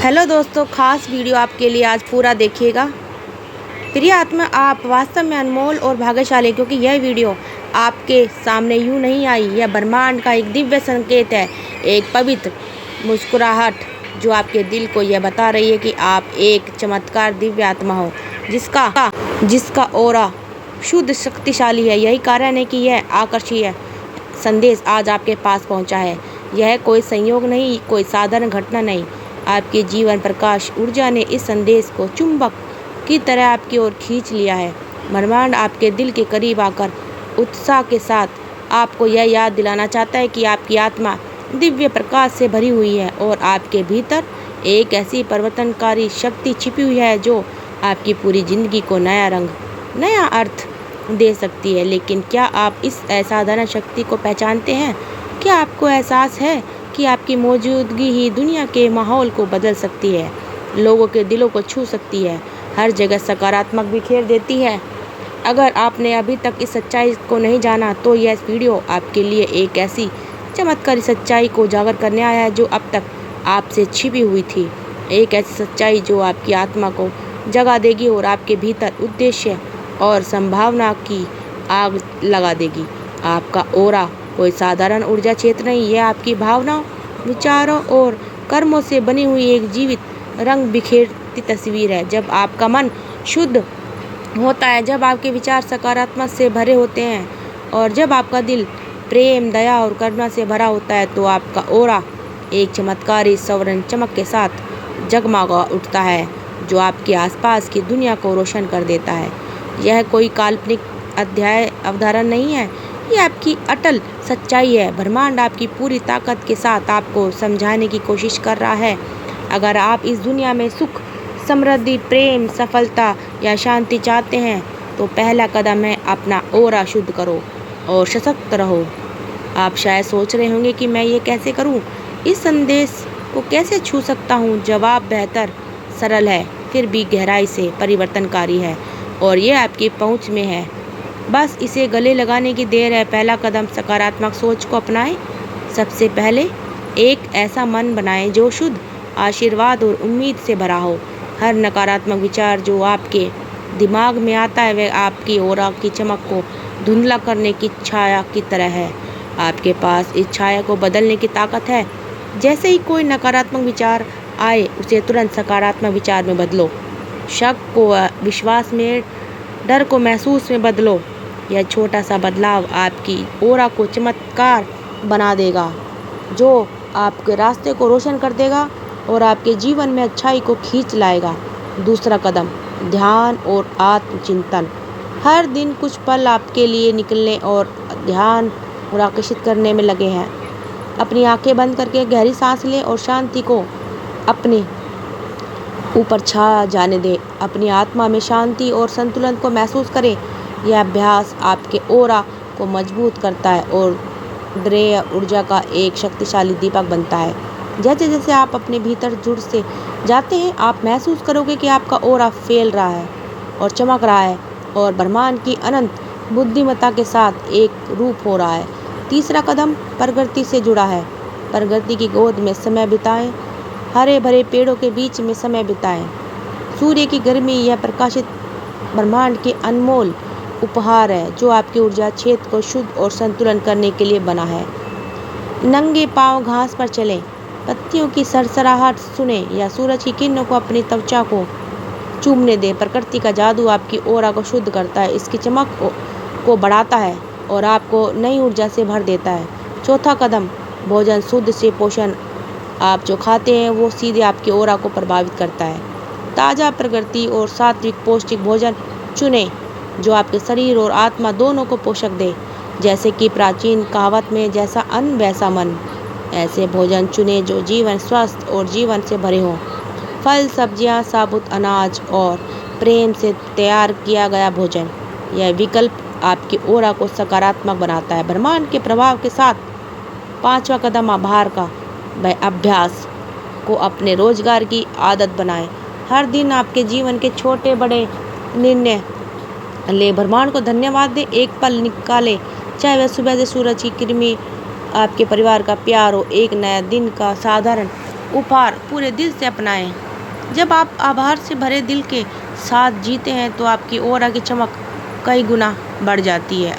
Hello दोस्तों, खास video आपके लिए आज पूरा देखिएगा। प्रिय आत्मा, आप वास्तव में अनमोल और भाग्यशाली हैं, क्योंकि यह वीडियो आपके सामने यूं नहीं आई। यह ब्रह्मांड का एक दिव्य संकेत है, एक पवित्र मुस्कुराहट जो आपके दिल को यह बता रही है कि आप एक चमत्कार दिव्य आत्मा हो जिसका ऑरा शुद्ध शक्तिशाली है। यही कारण है कि यह आकर्षीय संदेश आज आपके पास पहुंचा है। यह कोई संयोग नहीं, कोई साधारण घटना नहीं। आपके जीवन प्रकाश ऊर्जा ने इस संदेश को चुंबक की तरह आपकी ओर खींच लिया है। ब्रह्मांड आपके दिल के करीब आकर उत्साह के साथ आपको यह याद दिलाना चाहता है कि आपकी आत्मा दिव्य प्रकाश से भरी हुई है और आपके भीतर एक ऐसी परिवर्तनकारी शक्ति छिपी हुई है जो आपकी पूरी जिंदगी को नया रंग, नया अर्थ दे सकती है। लेकिन क्या आप इस असाधारण शक्ति को पहचानते हैं? क्या आपको एहसास है कि आपकी मौजूदगी ही दुनिया के माहौल को बदल सकती है, लोगों के दिलों को छू सकती है, हर जगह सकारात्मक बिखेर देती है? अगर आपने अभी तक इस सच्चाई को नहीं जाना तो यह वीडियो आपके लिए एक ऐसी चमत्कारी सच्चाई को उजागर करने आया है जो अब तक आपसे छिपी हुई थी। एक ऐसी सच्चाई जो आपकी आत्मा को जगा देगी और आपके भीतर उद्देश्य और संभावना की आग लगा देगी। आपका ऑरा कोई साधारण ऊर्जा क्षेत्र नहीं, यह आपकी भावनाओं, विचारों और कर्मों से बनी हुई एक जीवित रंग बिखेरती तस्वीर है। जब आपका मन शुद्ध होता है, जब आपके विचार सकारात्मक से भरे होते हैं और जब आपका दिल प्रेम, दया और करुणा से भरा होता है, तो आपका ऑरा एक चमत्कारी स्वर्ण चमक के साथ जगमगा उठता है जो आपके आसपास की दुनिया को रोशन कर देता है। यह कोई काल्पनिक अवधारणा नहीं है, यह आपकी अटल सच्चाई है। ब्रह्मांड आपकी पूरी ताकत के साथ आपको समझाने की कोशिश कर रहा है। अगर आप इस दुनिया में सुख, समृद्धि, प्रेम, सफलता या शांति चाहते हैं तो पहला कदम है अपना ऑरा शुद्ध करो और सशक्त रहो। आप शायद सोच रहे होंगे कि मैं ये कैसे करूं, इस संदेश को कैसे छू सकता हूं? जवाब बेहतर सरल है, फिर भी गहराई से परिवर्तनकारी है और ये आपकी पहुंच में है। बस इसे गले लगाने की देर है। पहला कदम, सकारात्मक सोच को अपनाएं। सबसे पहले एक ऐसा मन बनाएं जो शुद्ध आशीर्वाद और उम्मीद से भरा हो। हर नकारात्मक विचार जो आपके दिमाग में आता है वह आपकी ऑरा की चमक को धुंधला करने की छाया की तरह है। आपके पास इस छाया को बदलने की ताकत है। जैसे ही कोई नकारात्मक विचार आए, उसे तुरंत सकारात्मक विचार में बदलो। शक को विश्वास में, डर को महसूस में बदलो। यह छोटा सा बदलाव आपकी ऑरा को चमत्कार बना देगा, जो आपके रास्ते को रोशन कर देगा और आपके जीवन में अच्छाई को खींच लाएगा। दूसरा कदम, ध्यान और आत्मचिंतन। हर दिन कुछ पल आपके लिए निकलने और ध्यान और आकर्षित करने में लगे हैं। अपनी आंखें बंद करके गहरी सांस लें और शांति को अपने ऊपर छा जाने दें। अपनी आत्मा में शांति और संतुलन को महसूस करें। यह अभ्यास आपके ऑरा को मजबूत करता है और दैवीय ऊर्जा का एक शक्तिशाली दीपक बनता है। जैसे जैसे आप अपने भीतर जुड़ से जाते हैं, आप महसूस करोगे कि आपका ऑरा फैल रहा है और चमक रहा है और ब्रह्मांड की अनंत बुद्धिमत्ता के साथ एक रूप हो रहा है। तीसरा कदम प्रकृति से जुड़ा है। प्रकृति की गोद में समय बिताएं। हरे भरे पेड़ों के बीच में समय बिताएं। सूर्य की गर्मी यह प्रकाशित ब्रह्मांड के अनमोल उपहार है जो आपकी ऊर्जा क्षेत्र को शुद्ध और संतुलन करने के लिए बना है। नंगे पांव घास पर चलें, पत्तियों की सरसराहट सुने या सूरज की किरणों को अपनी त्वचा को चूमने दें। प्रकृति का जादू आपकी ऑरा को शुद्ध करता है, इसकी चमक को बढ़ाता है और आपको नई ऊर्जा से भर देता है। चौथा कदम, भोजन शुद्ध से पोषण। आप जो खाते हैं वो सीधे आपकी ऑरा को प्रभावित करता है। ताज़ा, प्रकृति और सात्विक पौष्टिक भोजन चुनें जो आपके शरीर और आत्मा दोनों को पोषक दे। जैसे कि प्राचीन कहावत में, जैसा अन्न वैसा मन। ऐसे भोजन चुने जो जीवन, स्वस्थ और जीवन से भरे हों। फल, सब्जियां, साबुत अनाज और प्रेम से तैयार किया गया भोजन। यह विकल्प आपकी ऑरा को सकारात्मक बनाता है। ब्रह्मांड के प्रभाव के साथ पांचवा कदम, आभार का अभ्यास को अपने रोजगार की आदत बनाएं। हर दिन आपके जीवन के छोटे बड़े निर्णय ले ब्रह्मांड को धन्यवाद दें। एक पल निकालें, चाहे वह सुबह से सूरज की किरणें, आपके परिवार का प्यार हो, एक नया दिन का साधारण उपहार पूरे दिल से अपनाएं। जब आप आभार से भरे दिल के साथ जीते हैं तो आपकी ऑरा की चमक कई गुना बढ़ जाती है,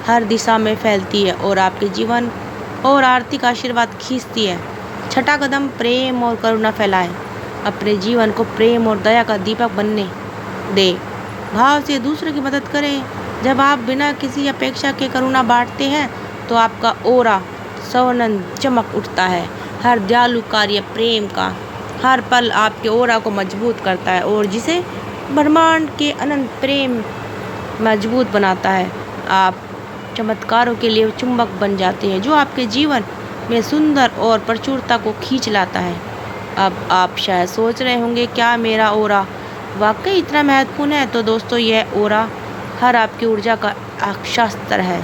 हर दिशा में फैलती है और आपके जीवन और आर्थिक आशीर्वाद खींचती है। छठा कदम, प्रेम और करुणा फैलाएं। अपने जीवन को प्रेम और दया का दीपक बनने दे, भाव से दूसरों की मदद करें। जब आप बिना किसी अपेक्षा के करुणा बांटते हैं तो आपका ऑरा स्वर्ण चमक उठता है। हर दयालु कार्य प्रेम का हर पल आपके ऑरा को मजबूत करता है और जिसे ब्रह्मांड के अनंत प्रेम मजबूत बनाता है। आप चमत्कारों के लिए चुंबक बन जाते हैं जो आपके जीवन में सुंदर और प्रचुरता को खींच लाता है। अब आप शायद सोच रहे होंगे, क्या मेरा ऑरा वाकई इतना महत्वपूर्ण है? तो दोस्तों, यह ऑरा हर आपकी ऊर्जा का अक्षास्त्र है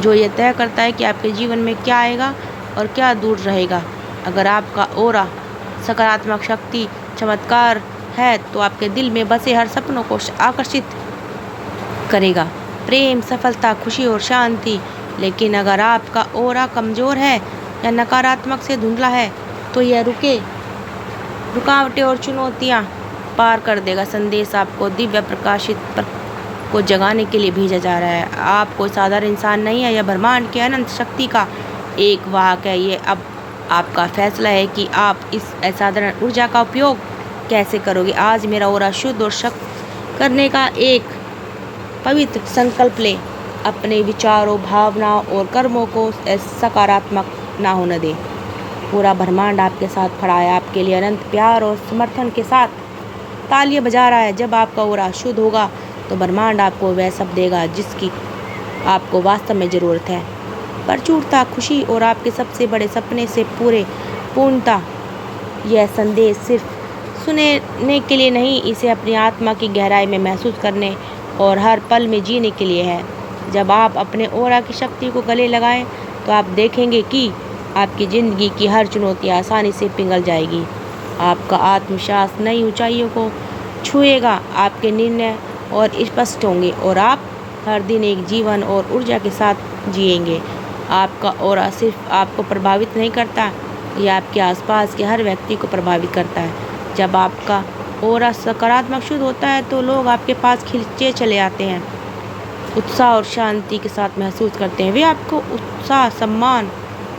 जो ये तय करता है कि आपके जीवन में क्या आएगा और क्या दूर रहेगा। अगर आपका ऑरा सकारात्मक शक्ति चमत्कार है तो आपके दिल में बसे हर सपनों को आकर्षित करेगा, प्रेम, सफलता, खुशी और शांति। लेकिन अगर आपका ऑरा कमज़ोर है या नकारात्मक से धुंधला है तो यह रुकावटें और चुनौतियां पार कर देगा। संदेश आपको दिव्य प्रकाशित को जगाने के लिए भेजा जा रहा है। आप कोई साधारण इंसान नहीं है, यह ब्रह्मांड की अनंत शक्ति का एक वाहक है। ये अब आपका फैसला है कि आप इस असाधारण ऊर्जा का उपयोग कैसे करोगे। आज मेरा ऑरा शुद्ध और शक्त करने का एक पवित्र संकल्प लें। अपने विचारों, भावनाओं और कर्मों को सकारात्मक ना होने दें। पूरा ब्रह्मांड आपके साथ खड़ा है, आपके लिए अनंत प्यार और समर्थन के साथ तालियां बजा रहा है। जब आपका ऑरा शुद्ध होगा तो ब्रह्मांड आपको वह सब देगा जिसकी आपको वास्तव में ज़रूरत है। प्रचुरता, खुशी और आपके सबसे बड़े सपने से पूर्णता। यह संदेश सिर्फ सुनने के लिए नहीं, इसे अपनी आत्मा की गहराई में महसूस करने और हर पल में जीने के लिए है। जब आप अपने ऑरा की शक्ति को गले लगाएं तो आप देखेंगे कि आपकी ज़िंदगी की हर चुनौती आसानी से पिघल जाएगी। आपका आत्मविश्वास नई ऊंचाइयों को छुएगा, आपके निर्णय और स्पष्ट होंगे और आप हर दिन एक जीवन और ऊर्जा के साथ जिएंगे। आपका ऑरा सिर्फ आपको प्रभावित नहीं करता, यह आपके आसपास के हर व्यक्ति को प्रभावित करता है। जब आपका ऑरा सकारात्मक शुद्ध होता है तो लोग आपके पास खिंचे चले आते हैं, उत्साह और शांति के साथ महसूस करते हैं। वे आपको उत्साह, सम्मान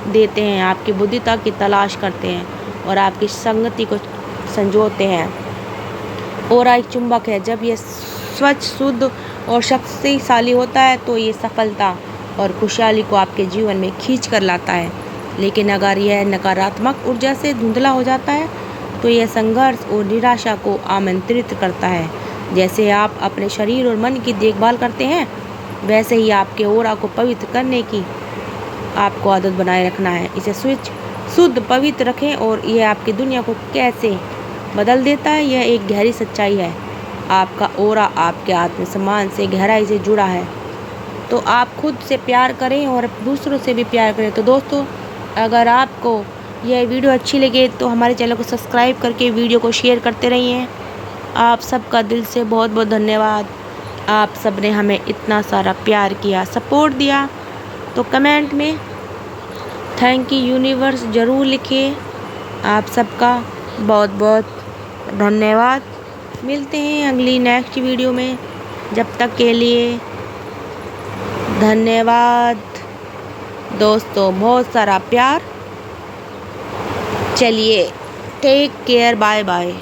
देते हैं, आपकी बुद्धिता की तलाश करते हैं और आपकी संगति को संजोते हैं। ऑरा एक चुंबक है, जब यह स्वच्छ, शुद्ध और शक्तिशाली होता है तो ये सफलता और खुशहाली को आपके जीवन में खींच कर लाता है। लेकिन अगर यह नकारात्मक ऊर्जा से धुंधला हो जाता है तो यह संघर्ष और निराशा को आमंत्रित करता है। जैसे आप अपने शरीर और मन की देखभाल करते हैं, वैसे ही आपके ऑरा को पवित्र करने की आपको आदत बनाए रखना है। इसे शुद्ध पवित्र रखें और यह आपकी दुनिया को कैसे बदल देता है, यह एक गहरी सच्चाई है। आपका ऑरा आपके आत्मसम्मान से गहराई से जुड़ा है, तो आप खुद से प्यार करें और दूसरों से भी प्यार करें। तो दोस्तों, अगर आपको यह वीडियो अच्छी लगे तो हमारे चैनल को सब्सक्राइब करके वीडियो को शेयर करते रहिए। आप सबका दिल से बहुत बहुत धन्यवाद। आप सब ने हमें इतना सारा प्यार किया, सपोर्ट दिया, तो कमेंट में थैंक यू यूनिवर्स ज़रूर लिखिए। आप सबका बहुत बहुत धन्यवाद। मिलते हैं अगली नेक्स्ट वीडियो में, जब तक के लिए धन्यवाद दोस्तों, बहुत सारा प्यार। चलिए, टेक केयर, बाय बाय।